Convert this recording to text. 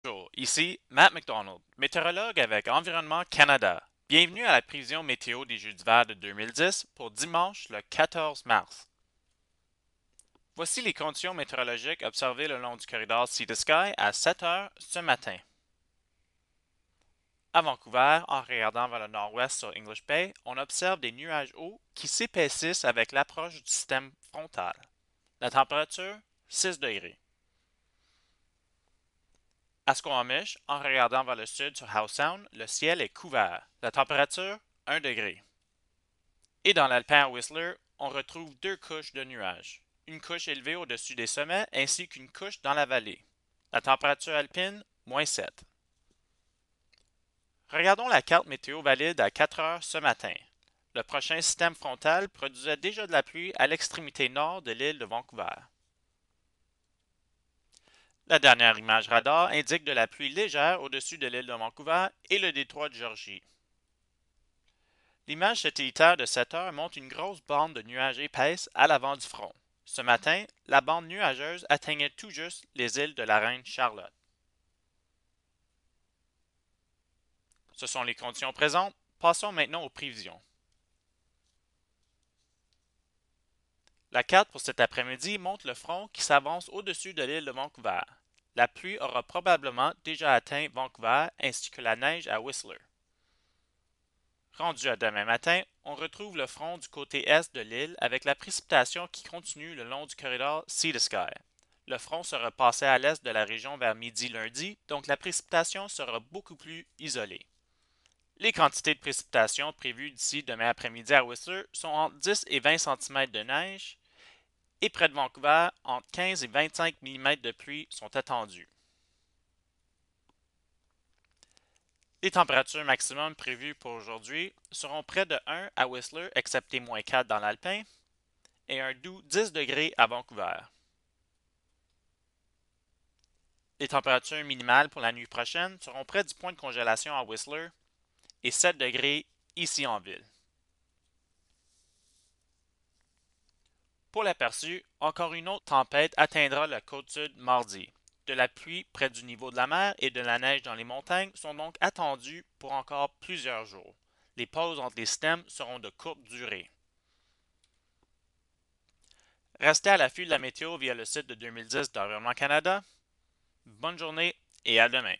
Bonjour, ici Matt McDonald, météorologue avec Environnement Canada. Bienvenue à la prévision météo des Jeux d'hiver de 2010 pour dimanche le 14 mars. Voici les conditions météorologiques observées le long du corridor Sea to Sky à 7 heures ce matin. À Vancouver, en regardant vers le nord-ouest sur English Bay, on observe des nuages hauts qui s'épaississent avec l'approche du système frontal. La température, 6 degrés. À Squamish, en regardant vers le sud sur Howe Sound, le ciel est couvert. La température, 1 degré. Et dans l'Alpin à Whistler, on retrouve deux couches de nuages. Une couche élevée au-dessus des sommets ainsi qu'une couche dans la vallée. La température alpine, moins 7. Regardons la carte météo valide à 4 heures ce matin. Le prochain système frontal produisait déjà de la pluie à l'extrémité nord de l'île de Vancouver. La dernière image radar indique de la pluie légère au-dessus de l'île de Vancouver et le détroit de Georgie. L'image satellitaire de 7 heures montre une grosse bande de nuages épaisses à l'avant du front. Ce matin, la bande nuageuse atteignait tout juste les îles de la Reine-Charlotte. Ce sont les conditions présentes. Passons maintenant aux prévisions. La carte pour cet après-midi montre le front qui s'avance au-dessus de l'île de Vancouver. La pluie aura probablement déjà atteint Vancouver ainsi que la neige à Whistler. Rendu à demain matin, on retrouve le front du côté est de l'île avec la précipitation qui continue le long du corridor Sea to Sky. Le front sera passé à l'est de la région vers midi lundi, donc la précipitation sera beaucoup plus isolée. Les quantités de précipitation prévues d'ici demain après-midi à Whistler sont entre 10 et 20 cm de neige et près de Vancouver, entre 15 et 25 mm de pluie sont attendues. Les températures maximum prévues pour aujourd'hui seront près de 1 à Whistler, excepté moins 4 dans l'Alpin, et un doux 10 degrés à Vancouver. Les températures minimales pour la nuit prochaine seront près du point de congélation à Whistler et 7 degrés ici en ville. Pour l'aperçu, encore une autre tempête atteindra la côte sud mardi. De la pluie près du niveau de la mer et de la neige dans les montagnes sont donc attendues pour encore plusieurs jours. Les pauses entre les systèmes seront de courte durée. Restez à l'affût de la météo via le site de 2010 d'Environnement Canada. Bonne journée et à demain.